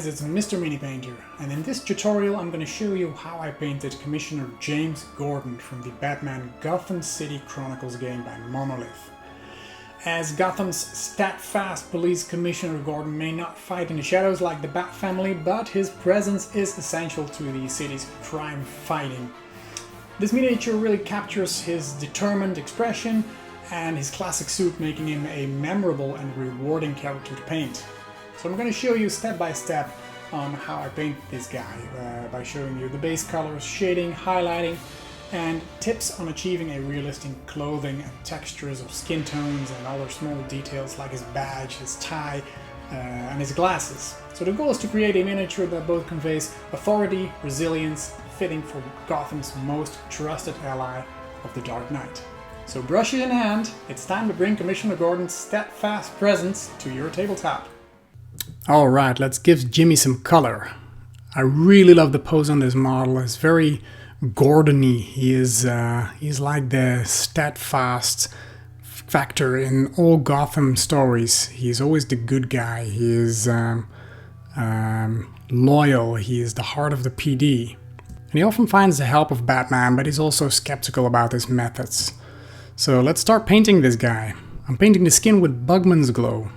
it's Mr. Mini Painter, and in this tutorial I'm going to show you how I painted Commissioner James Gordon from the Batman Gotham City Chronicles game by Monolith. As Gotham's stat-fast police Commissioner Gordon may not fight in the shadows like the Bat family, but his presence is essential to the city's crime fighting. This miniature really captures his determined expression and his classic suit, making him a memorable and rewarding character to paint. So I'm going to show you step by step on how I paint this guy by showing you the base colors, shading, highlighting, and tips on achieving a realistic clothing and textures of skin tones and other small details like his badge, his tie, and his glasses. So the goal is to create a miniature that both conveys authority, resilience, fitting for Gotham's most trusted ally of the Dark Knight. So brushes in hand, it's time to bring Commissioner Gordon's steadfast presence to your tabletop. Alright, let's give Jimmy some color. I really love the pose on this model. It's very Gordon-y. He's like the steadfast factor in all Gotham stories. He's always the good guy. He is loyal. He is the heart of the PD. And he often finds the help of Batman, but he's also skeptical about his methods. So let's start painting this guy. I'm painting the skin with Bugman's Glow.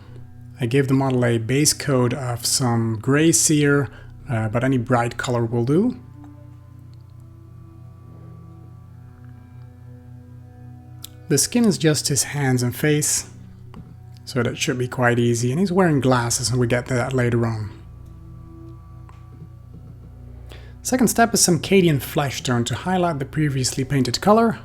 I gave the model a base coat of some gray cere, but any bright color will do. The skin is just his hands and face, so that should be quite easy, and he's wearing glasses, and we get to that later on. Second step is some Cadian flesh tone to highlight the previously painted color.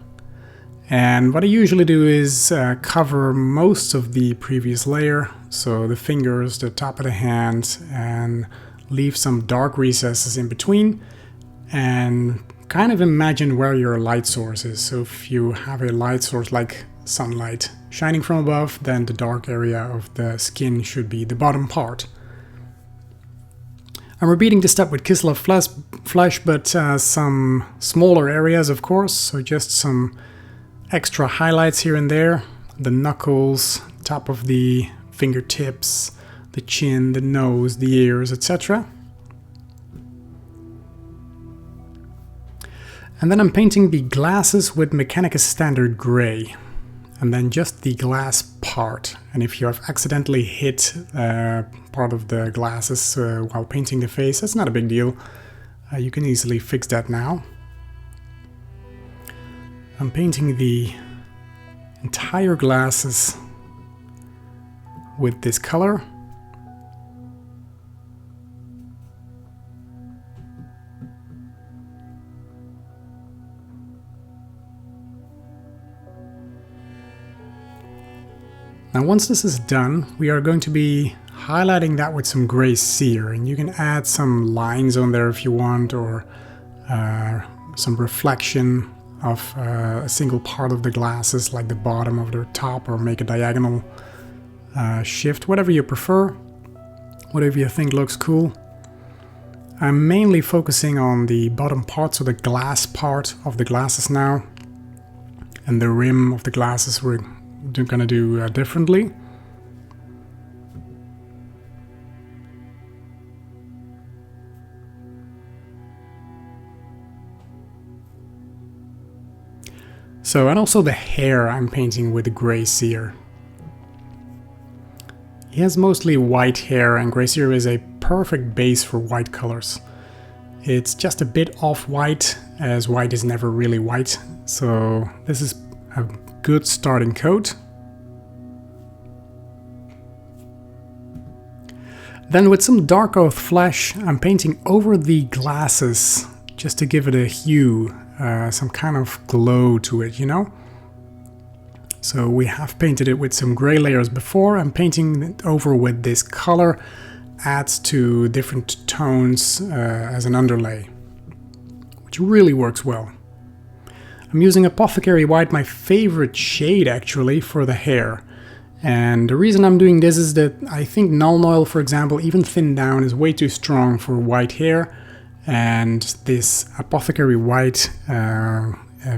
And what I usually do is cover most of the previous layer, so the fingers, the top of the hand, and leave some dark recesses in between, and kind of imagine where your light source is. So if you have a light source like sunlight shining from above, then the dark area of the skin should be the bottom part. I'm repeating this step with Kislev flesh, but some smaller areas, of course, so just some extra highlights here and there, the knuckles, top of the fingertips, the chin, the nose, the ears, etc. And then I'm painting the glasses with Mechanicus Standard Gray, and then just the glass part. And if you have accidentally hit part of the glasses while painting the face, that's not a big deal. You can easily fix that now. I'm painting the entire glasses with this color. Now once this is done, we are going to be highlighting that with some gray cere, and you can add some lines on there if you want, or some reflection of a single part of the glasses, like the bottom of the top, or make a diagonal shift, whatever you prefer, whatever you think looks cool. I'm mainly focusing on the bottom part, so the glass part of the glasses now, and the rim of the glasses we're going to do differently. So, and also the hair I'm painting with the gray cere. He has mostly white hair, and gray cere is a perfect base for white colors. It's just a bit off-white, as white is never really white, so this is a good starting coat. Then with some dark oath flesh, I'm painting over the glasses just to give it a hue. Some kind of glow to it, you know? So we have painted it with some gray layers before, and painting it over with this color adds to different tones as an underlay, which really works well. I'm using Apothecary White, my favorite shade actually, for the hair. And the reason I'm doing this is that I think Null Oil, for example, even thinned down, is way too strong for white hair. And this Apothecary White,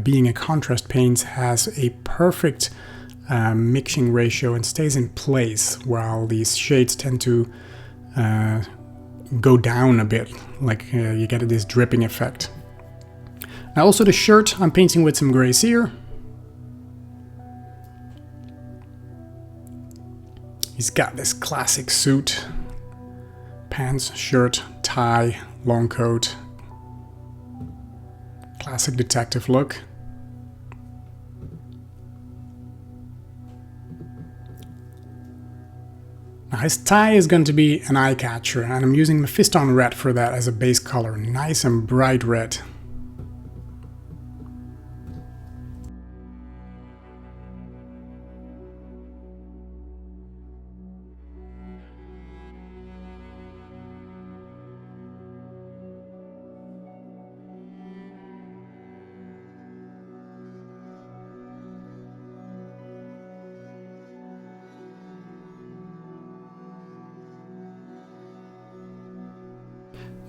being a contrast paint, has a perfect mixing ratio and stays in place, while these shades tend to go down a bit, like you get this dripping effect. Now also the shirt, I'm painting with some gray cere. He's got this classic suit, pants, shirt, tie, long coat, classic detective look. Now his tie is going to be an eye catcher, and I'm using Mephiston Red for that as a base color, nice and bright red.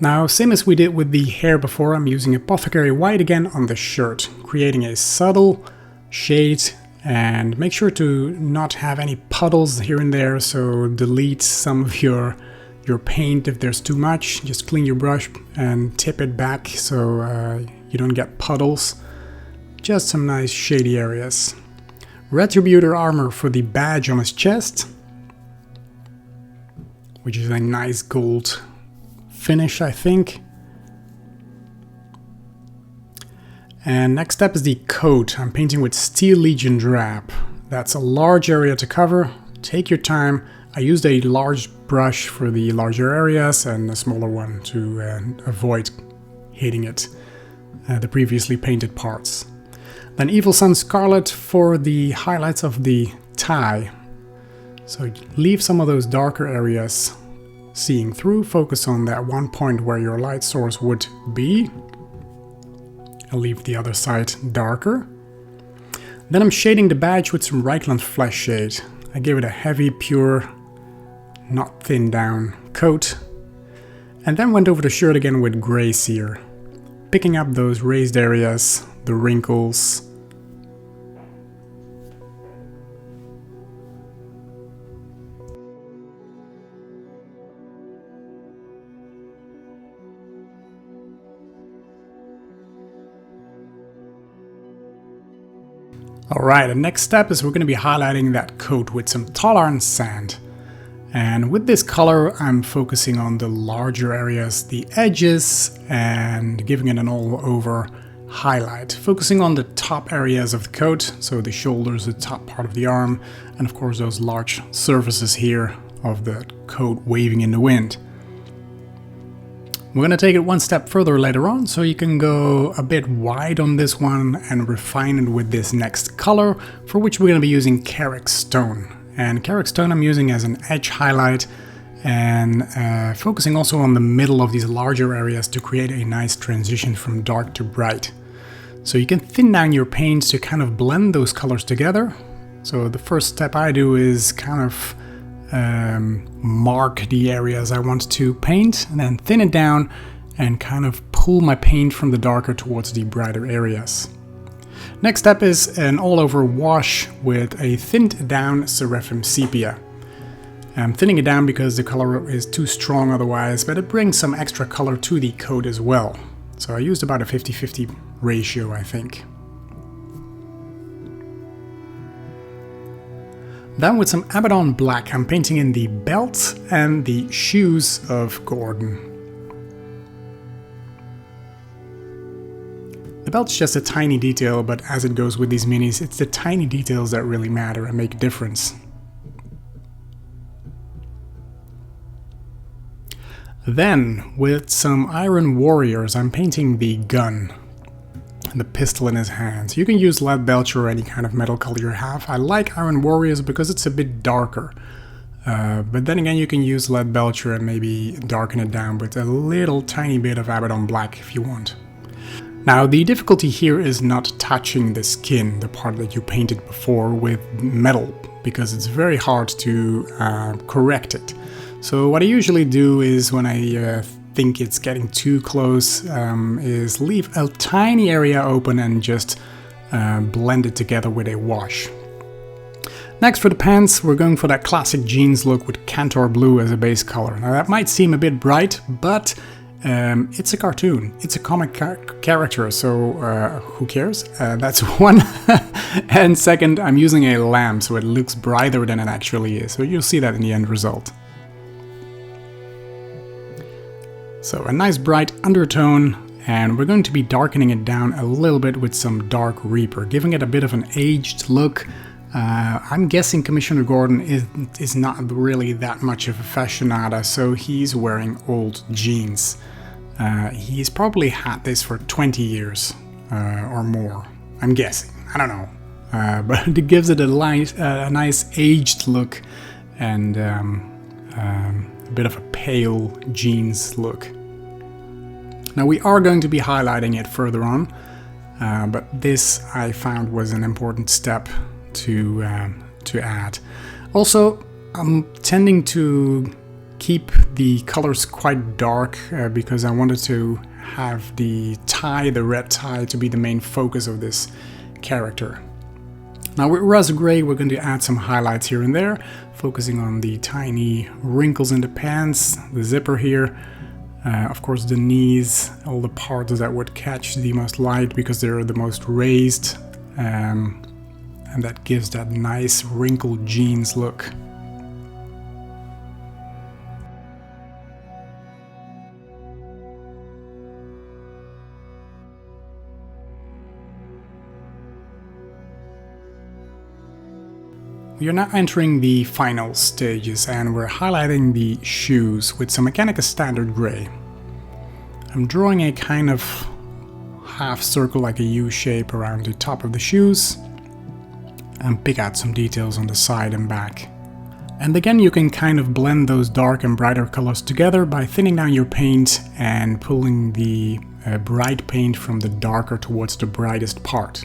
Now, same as we did with the hair before, I'm using Apothecary White again on the shirt, creating a subtle shade, and make sure to not have any puddles here and there, so delete some of your paint if there's too much. Just clean your brush and tip it back so you don't get puddles. Just some nice shady areas. Retributor armor for the badge on his chest, which is a nice gold finish, I think. And next step is the coat. I'm painting with Steel Legion Drab. That's a large area to cover. Take your time. I used a large brush for the larger areas and a smaller one to avoid hitting it, the previously painted parts. Then Evil Sun Scarlet for the highlights of the tie. So leave some of those darker areas seeing through, focus on that one point where your light source would be. I'll leave the other side darker. Then I'm shading the badge with some Reichland Flesh Shade. I gave it a heavy, pure, not thinned down coat. And then went over the shirt again with gray cere, picking up those raised areas, the wrinkles. Alright, the next step is we're going to be highlighting that coat with some Tolerance Sand. And with this color, I'm focusing on the larger areas, the edges, and giving it an all-over highlight. Focusing on the top areas of the coat, so the shoulders, the top part of the arm, and of course those large surfaces here of the coat waving in the wind. We're going to take it one step further later on, so you can go a bit wide on this one and refine it with this next color, for which we're going to be using Carrick Stone. And Carrick Stone I'm using as an edge highlight, and focusing also on the middle of these larger areas to create a nice transition from dark to bright. So you can thin down your paints to kind of blend those colors together. So the first step I do is kind of mark the areas I want to paint, and then thin it down and kind of pull my paint from the darker towards the brighter areas. Next step is an all-over wash with a thinned down Seraphim Sepia. I'm thinning it down because the color is too strong otherwise, but it brings some extra color to the coat as well. So I used about a 50-50 ratio, I think. Then with some Abaddon Black, I'm painting in the belt and the shoes of Gordon. The belt's just a tiny detail, but as it goes with these minis, it's the tiny details that really matter and make a difference. Then, with some Iron Warriors, I'm painting the gun and the pistol in his hands. You can use Lead Belcher or any kind of metal color you have. I like Iron Warriors because it's a bit darker. But then again, you can use Lead Belcher and maybe darken it down with a little tiny bit of Abaddon Black if you want. Now, the difficulty here is not touching the skin, the part that you painted before, with metal, because it's very hard to correct it. So what I usually do is, when I think it's getting too close, is leave a tiny area open and just blend it together with a wash. Next, for the pants, we're going for that classic jeans look with Cantor blue as a base color. Now that might seem a bit bright, but it's a cartoon. It's a comic character, so who cares? That's one. And second, I'm using a lamp, so it looks brighter than it actually is. So you'll see that in the end result. So a nice bright undertone, and we're going to be darkening it down a little bit with some dark Reaper, giving it a bit of an aged look. I'm guessing Commissioner Gordon is not really that much of a fashionada, so he's wearing old jeans. He's probably had this for 20 years or more, I'm guessing. I don't know. But it gives it a nice aged look and a bit of a pale jeans look. Now we are going to be highlighting it further on, but this I found was an important step to add. Also, I'm tending to keep the colors quite dark because I wanted to have the tie, the red tie, to be the main focus of this character. Now with Rust Gray, we're going to add some highlights here and there, focusing on the tiny wrinkles in the pants, the zipper here, of course the knees, all the parts that would catch the most light because they're the most raised. And that gives that nice wrinkled jeans look. We are now entering the final stages, and we're highlighting the shoes with some Mechanica Standard Gray. I'm drawing a kind of half circle, like a U shape, around the top of the shoes, and pick out some details on the side and back. And again, you can kind of blend those dark and brighter colors together by thinning down your paint and pulling the bright paint from the darker towards the brightest part.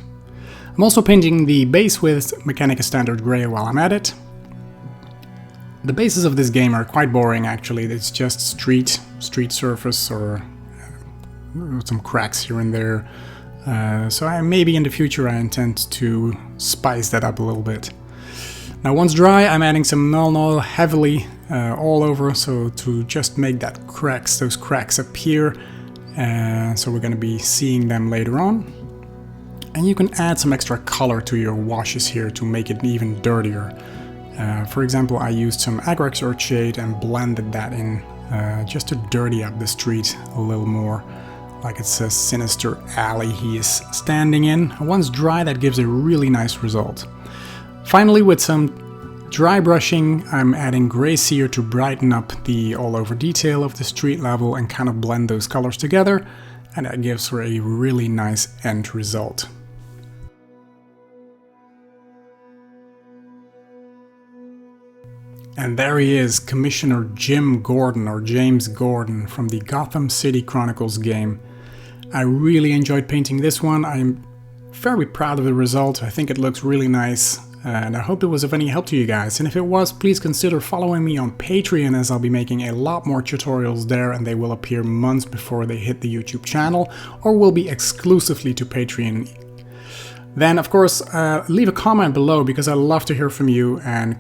I'm also painting the base with Mechanica Standard Gray while I'm at it. The bases of this game are quite boring actually. It's just street surface or some cracks here and there. So maybe in the future I intend to spice that up a little bit. Now once dry, I'm adding some Nuln Oil heavily all over, so to just make those cracks appear. So we're going to be seeing them later on. And you can add some extra color to your washes here to make it even dirtier. For example, I used some Agrax Earthshade and blended that in just to dirty up the street a little more. Like it's a sinister alley he is standing in. Once dry, that gives a really nice result. Finally, with some dry brushing, I'm adding gray sear to brighten up the all-over detail of the street level and kind of blend those colors together, and that gives her a really nice end result. And there he is, Commissioner Jim Gordon, or James Gordon, from the Gotham City Chronicles game. I really enjoyed painting this one. I'm very proud of the result. I think it looks really nice, and I hope it was of any help to you guys. And if it was, please consider following me on Patreon, as I'll be making a lot more tutorials there, and they will appear months before they hit the YouTube channel, or will be exclusively to Patreon. Then, of course, leave a comment below, because I love to hear from you, and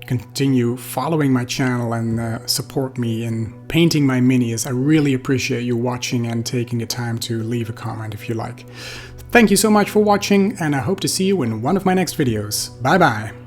continue following my channel and support me in painting my minis. I really appreciate you watching and taking the time to leave a comment if you like. Thank you so much for watching, and I hope to see you in one of my next videos. Bye bye!